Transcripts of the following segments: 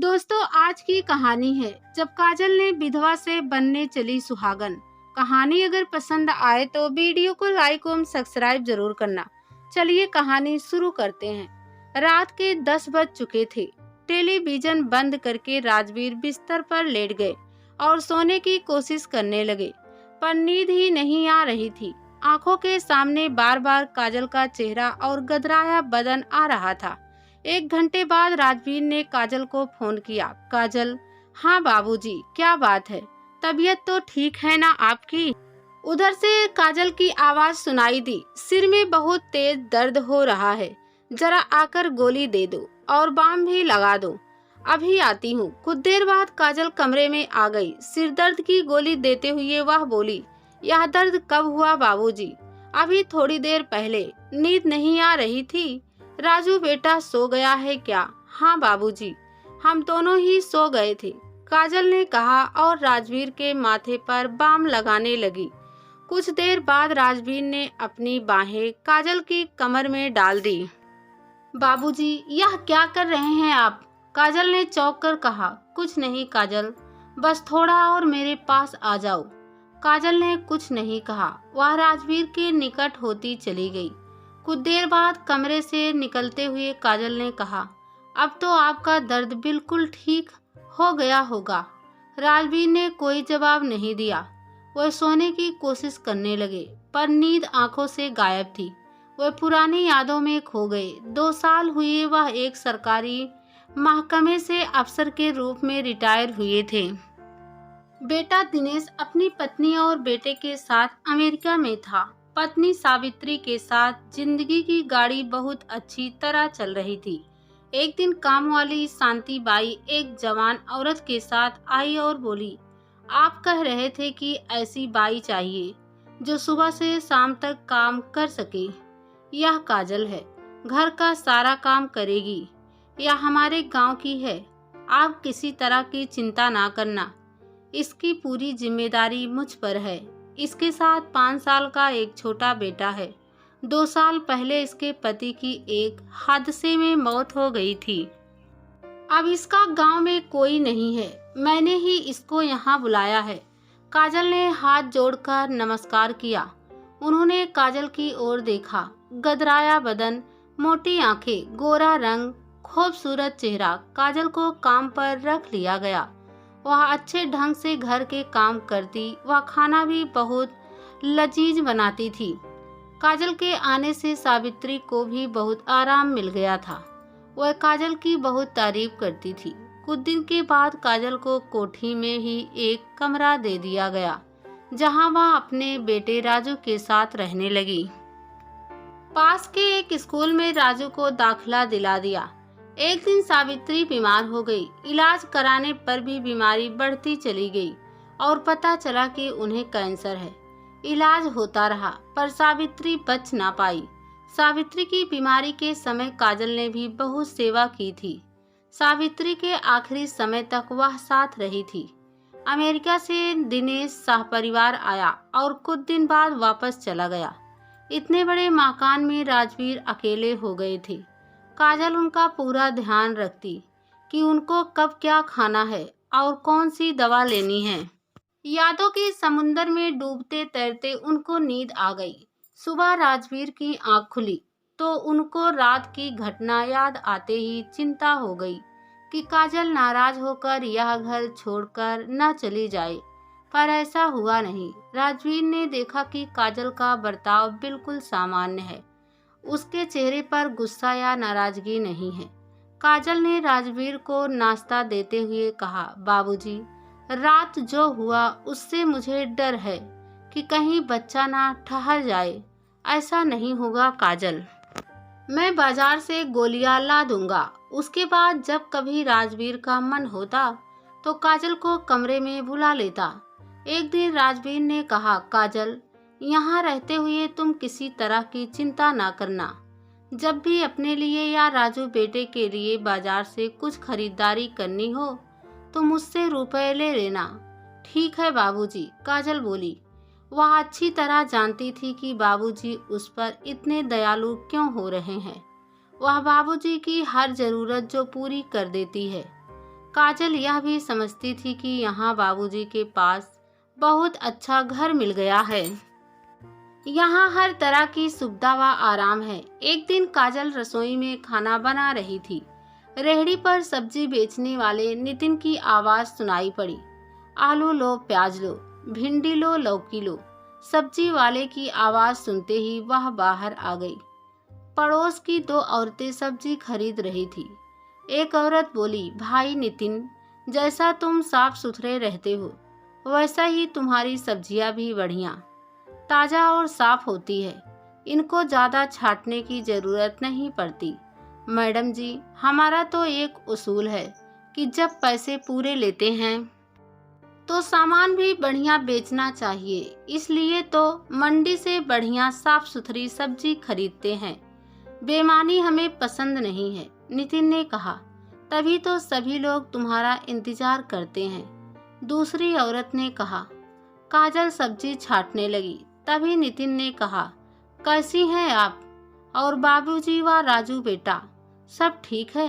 दोस्तों, आज की कहानी है जब काजल ने विधवा से बनने चली सुहागन। कहानी अगर पसंद आए तो वीडियो को लाइक और सब्सक्राइब जरूर करना। चलिए कहानी शुरू करते हैं। रात के 10 बज चुके थे। टेलीविजन बंद करके राजवीर बिस्तर पर लेट गए और सोने की कोशिश करने लगे, पर नींद ही नहीं आ रही थी। आंखों के सामने बार बार काजल का चेहरा और गदराया बदन आ रहा था। 1 घंटे बाद राजवीर ने काजल को फोन किया। काजल, हाँ बाबूजी, क्या बात है? तबीयत तो ठीक है ना आपकी? उधर से काजल की आवाज सुनाई दी। सिर में बहुत तेज दर्द हो रहा है, जरा आकर गोली दे दो और बाम भी लगा दो। अभी आती हूँ। कुछ देर बाद काजल कमरे में आ गई। सिर दर्द की गोली देते हुए वह बोली, यह दर्द कब हुआ बाबूजी? अभी थोड़ी देर पहले। नींद नहीं आ रही थी? राजू बेटा सो गया है क्या? हाँ बाबूजी, हम दोनों ही सो गए थे, काजल ने कहा और राजवीर के माथे पर बाम लगाने लगी। कुछ देर बाद राजवीर ने अपनी बाहें काजल की कमर में डाल दी। बाबूजी, यह क्या कर रहे हैं आप? काजल ने चौंक कर कहा। कुछ नहीं काजल, बस थोड़ा और मेरे पास आ जाओ। काजल ने कुछ नहीं कहा। वह राजवीर के निकट होती चली गई। कुछ देर बाद कमरे से निकलते हुए काजल ने कहा, अब तो आपका दर्द बिल्कुल ठीक हो गया होगा। राजवीर ने कोई जवाब नहीं दिया। वह सोने की कोशिश करने लगे, पर नींद आंखों से गायब थी। वह पुरानी यादों में खो गए। 2 साल हुए वह एक सरकारी महकमे से अफसर के रूप में रिटायर हुए थे। बेटा दिनेश अपनी पत्नी और बेटे के साथ अमेरिका में था। पत्नी सावित्री के साथ जिंदगी की गाड़ी बहुत अच्छी तरह चल रही थी। एक दिन काम वाली शांति बाई एक जवान औरत के साथ आई और बोली, आप कह रहे थे कि ऐसी बाई चाहिए जो सुबह से शाम तक काम कर सके। यह काजल है, घर का सारा काम करेगी। यह हमारे गांव की है। आप किसी तरह की चिंता ना करना, इसकी पूरी जिम्मेदारी मुझ पर है। इसके साथ 5 साल का एक छोटा बेटा है। 2 साल पहले इसके पति की एक हादसे में मौत हो गई थी। अब इसका गांव में कोई नहीं है। मैंने ही इसको यहाँ बुलाया है। काजल ने हाथ जोड़कर नमस्कार किया। उन्होंने काजल की ओर देखा। गदराया बदन, मोटी आंखें, गोरा रंग, खूबसूरत चेहरा। काजल को काम पर रख लिया गया। वह अच्छे ढंग से घर के काम करती। वह खाना भी बहुत लजीज बनाती थी। काजल के आने से सावित्री को भी बहुत आराम मिल गया था। वह काजल की बहुत तारीफ करती थी। कुछ दिन के बाद काजल को कोठी में ही एक कमरा दे दिया गया, जहां वह अपने बेटे राजू के साथ रहने लगी। पास के एक स्कूल में राजू को दाखिला दिला दिया। एक दिन सावित्री बीमार हो गई। इलाज कराने पर भी बीमारी बढ़ती चली गई और पता चला कि उन्हें कैंसर है। इलाज होता रहा, पर सावित्री बच ना पाई। सावित्री की बीमारी के समय काजल ने भी बहुत सेवा की थी। सावित्री के आखिरी समय तक वह साथ रही थी। अमेरिका से दिनेश सहपरिवार आया और कुछ दिन बाद वापस चला गया। इतने बड़े मकान में राजवीर अकेले हो गए थे। काजल उनका पूरा ध्यान रखती कि उनको कब क्या खाना है और कौन सी दवा लेनी है। यादों के समुंदर में डूबते तैरते उनको नींद आ गई। सुबह राजवीर की आंख खुली तो उनको रात की घटना याद आते ही चिंता हो गई कि काजल नाराज होकर यह घर छोड़कर न चली जाए, पर ऐसा हुआ नहीं। राजवीर ने देखा कि काजल का बर्ताव बिल्कुल सामान्य है। उसके चेहरे पर गुस्सा या नाराजगी नहीं है। काजल ने राजवीर को नाश्ता देते हुए कहा, बाबूजी, रात जो हुआ उससे मुझे डर है कि कहीं बच्चा ना ठहर जाए। ऐसा नहीं होगा काजल, मैं बाजार से गोलियां ला दूंगा। उसके बाद जब कभी राजवीर का मन होता तो काजल को कमरे में बुला लेता। एक दिन राजवीर ने कहा, काजल, यहाँ रहते हुए तुम किसी तरह की चिंता ना करना। जब भी अपने लिए या राजू बेटे के लिए बाजार से कुछ खरीदारी करनी हो तो मुझसे रुपए ले लेना। ठीक है बाबूजी, काजल बोली। वह अच्छी तरह जानती थी कि बाबूजी उस पर इतने दयालु क्यों हो रहे हैं। वह बाबूजी की हर जरूरत जो पूरी कर देती है। काजल यह भी समझती थी कि यहाँ बाबूजी के पास बहुत अच्छा घर मिल गया है। यहाँ हर तरह की सुविधा व आराम है। एक दिन काजल रसोई में खाना बना रही थी। रेहड़ी पर सब्जी बेचने वाले नितिन की आवाज सुनाई पड़ी। आलू लो, प्याज लो, भिंडी लो, लौकी लो। सब्जी वाले की आवाज सुनते ही वह बाहर आ गई। पड़ोस की दो औरतें सब्जी खरीद रही थी। एक औरत बोली, भाई नितिन, जैसा तुम साफ सुथरे रहते हो वैसा ही तुम्हारी सब्जियां भी बढ़िया ताजा और साफ होती है। इनको ज्यादा छांटने की जरूरत नहीं पड़ती। मैडम जी, हमारा तो एक उसूल है कि जब पैसे पूरे लेते हैं तो सामान भी बढ़िया बेचना चाहिए, इसलिए तो मंडी से बढ़िया साफ सुथरी सब्जी खरीदते हैं। बेईमानी हमें पसंद नहीं है, नितिन ने कहा। तभी तो सभी लोग तुम्हारा इंतजार करते हैं, दूसरी औरत ने कहा। काजल सब्जी छांटने लगी। तभी नितिन ने कहा, कैसी हैं आप? और बाबूजी व राजू बेटा, सब ठीक है?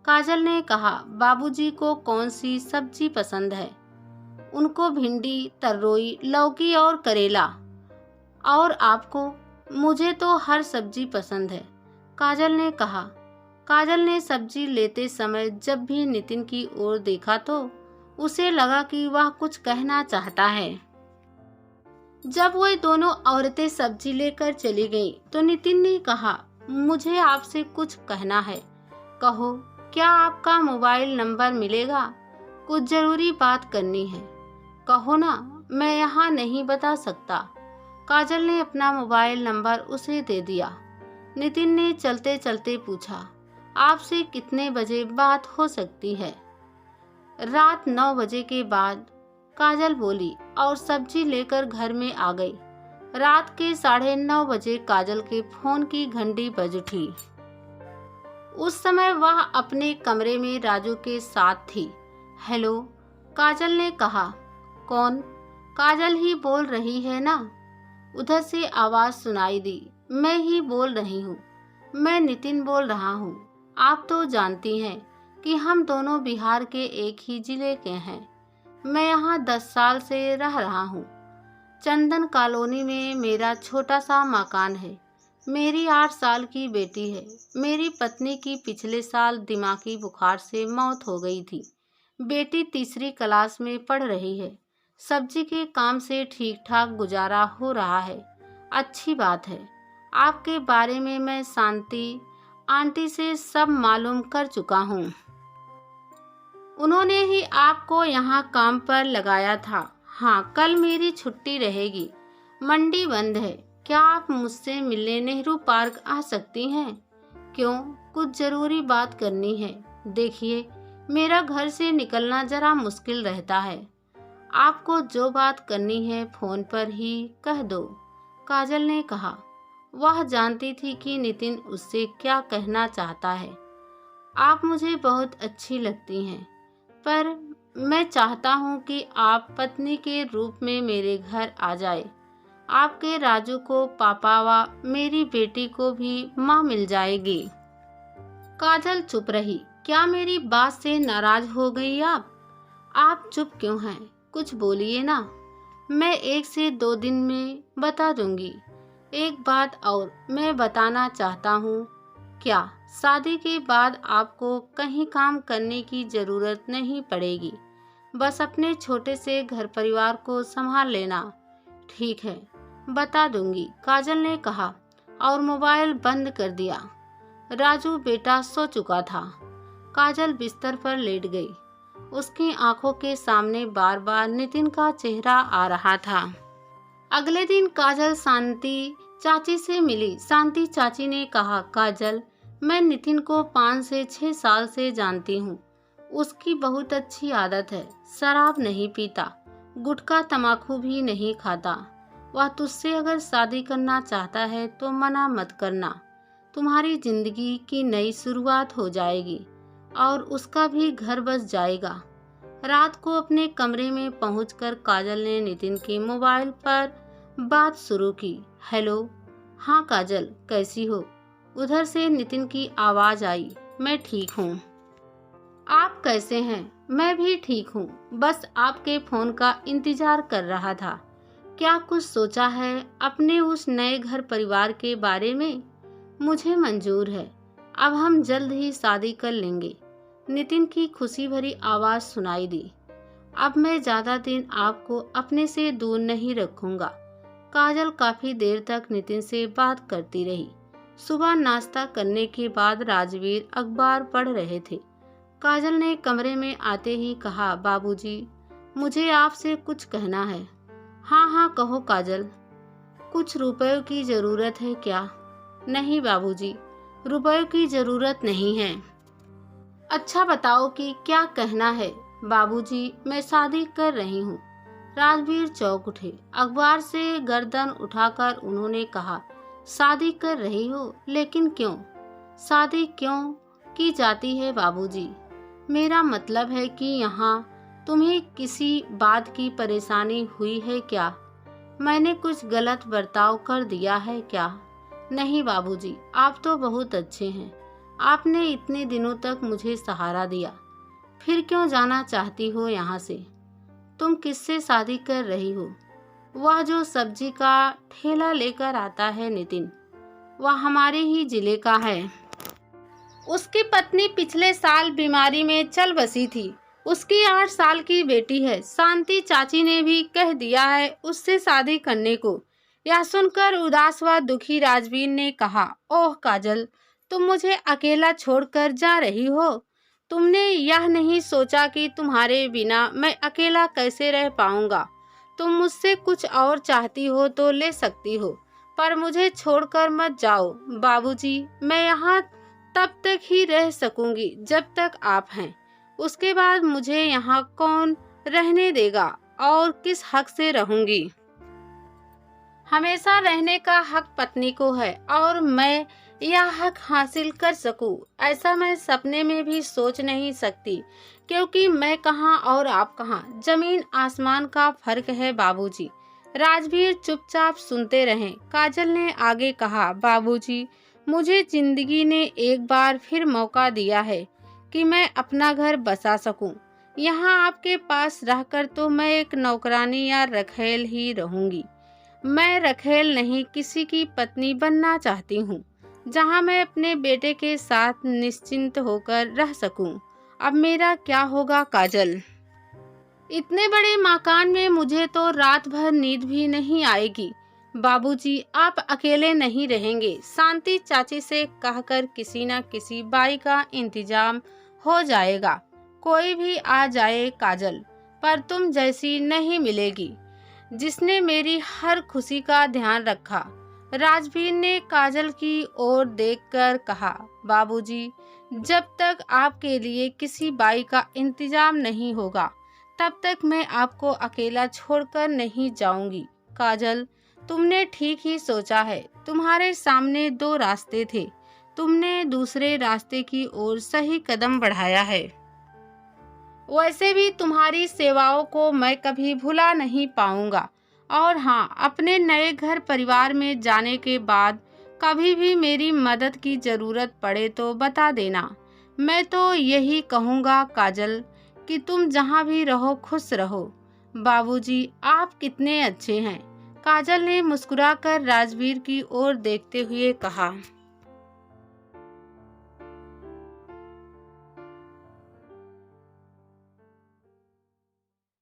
काजल ने कहा, बाबूजी को कौन सी सब्जी पसंद है? उनको भिंडी, तरोई, लौकी और करेला। और आपको? मुझे तो हर सब्जी पसंद है, काजल ने कहा। काजल ने सब्जी लेते समय जब भी नितिन की ओर देखा तो उसे लगा कि वह कुछ कहना चाहता है। जब वह दोनों औरतें सब्जी लेकर चली गईं, तो नितिन ने कहा, मुझे आपसे कुछ कहना है। कहो, क्या आपका मोबाइल नंबर मिलेगा? कुछ जरूरी बात करनी है। कहो ना, मैं यहाँ नहीं बता सकता। काजल ने अपना मोबाइल नंबर उसे दे दिया। नितिन ने चलते चलते पूछा, आपसे कितने बजे बात हो सकती है? रात 9 बजे के बाद, काजल बोली और सब्जी लेकर घर में आ गई। रात के 9:30 बजे काजल के फोन की घंटी बज उठी। उस समय वह अपने कमरे में राजू के साथ थी। हेलो, काजल ने कहा। कौन? काजल ही बोल रही है ना? उधर से आवाज सुनाई दी। मैं ही बोल रही हूँ। मैं नितिन बोल रहा हूँ। आप तो जानती हैं कि हम दोनों बिहार के एक ही जिले के हैं। मैं यहाँ 10 साल से रह रहा हूँ। चंदन कॉलोनी में मेरा छोटा सा मकान है। मेरी 8 साल की बेटी है। मेरी पत्नी की पिछले साल दिमागी बुखार से मौत हो गई थी। बेटी तीसरी क्लास में पढ़ रही है। सब्जी के काम से ठीक ठाक गुजारा हो रहा है। अच्छी बात है। आपके बारे में मैं शांति आंटी से सब मालूम कर चुका हूँ। उन्होंने ही आपको यहाँ काम पर लगाया था। हाँ, कल मेरी छुट्टी रहेगी। मंडी बंद है। क्या आप मुझसे मिलने नेहरू पार्क आ सकती हैं? क्यों? कुछ जरूरी बात करनी है। देखिए, मेरा घर से निकलना जरा मुश्किल रहता है। आपको जो बात करनी है फोन पर ही कह दो, काजल ने कहा। वह जानती थी कि नितिन उससे क्या कहना चाहता है। आप मुझे बहुत अच्छी लगती हैं, पर मैं चाहता हूँ कि आप पत्नी के रूप में मेरे घर आ जाए। आपके राजू को पापा व मेरी बेटी को भी माँ मिल जाएगी। काजल चुप रही। क्या मेरी बात से नाराज हो गई आप? आप चुप क्यों हैं? कुछ बोलिए ना। मैं 1 से 2 दिन में बता दूंगी। एक बात और मैं बताना चाहता हूँ। क्या शादी के बाद आपको कहीं काम करने की जरूरत नहीं पड़ेगी। बस अपने छोटे से घर परिवार को संभाल लेना। ठीक है, बता दूंगी, काजल ने कहा और मोबाइल बंद कर दिया। राजू बेटा सो चुका था। काजल बिस्तर पर लेट गई। उसकी आंखों के सामने बार बार नितिन का चेहरा आ रहा था। अगले दिन काजल शांति चाची से मिली। शांति चाची ने कहा, काजल, मैं नितिन को 5 से 6 साल से जानती हूँ। उसकी बहुत अच्छी आदत है। शराब नहीं पीता, गुटखा तम्बाकू भी नहीं खाता। वह तुझसे अगर शादी करना चाहता है तो मना मत करना। तुम्हारी जिंदगी की नई शुरुआत हो जाएगी और उसका भी घर बस जाएगा। रात को अपने कमरे में पहुंचकर काजल ने नितिन के मोबाइल पर बात शुरू की। हेलो, हाँ काजल, कैसी हो? उधर से नितिन की आवाज आई। मैं ठीक हूँ। आप कैसे हैं? मैं भी ठीक हूँ। बस आपके फोन का इंतजार कर रहा था। क्या कुछ सोचा है अपने उस नए घर परिवार के बारे में? मुझे मंजूर है। अब हम जल्द ही शादी कर लेंगे। नितिन की खुशी भरी आवाज सुनाई दी। अब मैं ज्यादा दिन आपको अपने से दूर नहीं रखूंगा। काजल काफी देर तक नितिन से बात करती रही। सुबह नाश्ता करने के बाद राजवीर अखबार पढ़ रहे थे। काजल ने कमरे में आते ही कहा, बाबूजी, मुझे आपसे कुछ कहना है। हाँ हाँ कहो काजल। कुछ रुपयों की जरूरत है क्या? नहीं बाबूजी, रुपयों की जरूरत नहीं है। अच्छा बताओ कि क्या कहना है? बाबूजी, मैं शादी कर रही हूँ। राजवीर चौंक उठे। अखबार से गर्दन उठाकर उन्होंने कहा, शादी कर रही हो? लेकिन क्यों? शादी क्यों की जाती है बाबूजी? मेरा मतलब है कि यहाँ तुम्हें किसी बात की परेशानी हुई है क्या? मैंने कुछ गलत बर्ताव कर दिया है क्या? नहीं बाबूजी, आप तो बहुत अच्छे हैं। आपने इतने दिनों तक मुझे सहारा दिया। फिर क्यों जाना चाहती हो यहाँ से? तुम किससे शादी कर रही हो? वह जो सब्जी का ठेला लेकर आता है नितिन, वह हमारे ही जिले का है। उसकी पत्नी पिछले साल बीमारी में चल बसी थी। उसकी 8 साल की बेटी है। शांति चाची ने भी कह दिया है उससे शादी करने को। यह सुनकर उदास व दुखी राजवीर ने कहा, ओह काजल, तुम मुझे अकेला छोड़कर जा रही हो? तुमने यह नहीं सोचा कि तुम्हारे बिना मैं अकेला कैसे रह पाऊंगा? तुम मुझसे कुछ और चाहती हो तो ले सकती हो, पर मुझे छोड़कर मत जाओ। बाबूजी, मैं यहाँ तब तक ही रह सकूंगी जब तक आप हैं। उसके बाद मुझे यहाँ कौन रहने देगा और किस हक से रहूंगी? हमेशा रहने का हक पत्नी को है और मैं यह हक हासिल कर सकूं, ऐसा मैं सपने में भी सोच नहीं सकती, क्योंकि मैं कहाँ और आप कहाँ, जमीन आसमान का फर्क है बाबूजी। राजवीर चुपचाप सुनते रहे। काजल ने आगे कहा, बाबूजी, मुझे जिंदगी ने एक बार फिर मौका दिया है कि मैं अपना घर बसा सकूं। यहाँ आपके पास रहकर तो मैं एक नौकरानी या रखेल ही रहूंगी। मैं रखेल नहीं, किसी की पत्नी बनना चाहती हूँ, जहाँ मैं अपने बेटे के साथ निश्चिंत होकर रह सकूं। अब मेरा क्या होगा काजल? इतने बड़े मकान में मुझे तो रात भर नींद भी नहीं आएगी। बाबूजी, आप अकेले नहीं रहेंगे। शांति चाची से कहकर किसी न किसी बाई का इंतजाम हो जाएगा। कोई भी आ जाए काजल, पर तुम जैसी नहीं मिलेगी, जिसने मेरी हर खुशी का ध्यान रखा। राजवीर ने काजल की ओर देखकर कहा, बाबूजी, जब तक आपके लिए किसी बाई का इंतजाम नहीं होगा, तब तक मैं आपको अकेला छोड़कर नहीं जाऊंगी। काजल, तुमने ठीक ही सोचा है। तुम्हारे सामने 2 रास्ते थे, तुमने दूसरे रास्ते की ओर सही कदम बढ़ाया है। वैसे भी तुम्हारी सेवाओं को मैं कभी भुला नहीं पाऊंगा। और हाँ, अपने नए घर परिवार में जाने के बाद कभी भी मेरी मदद की जरूरत पड़े तो बता देना। मैं तो यही कहूँगा काजल कि तुम जहाँ भी रहो खुश रहो। बाबूजी, आप कितने अच्छे हैं। काजल ने मुस्कुराकर राजवीर की ओर देखते हुए कहा।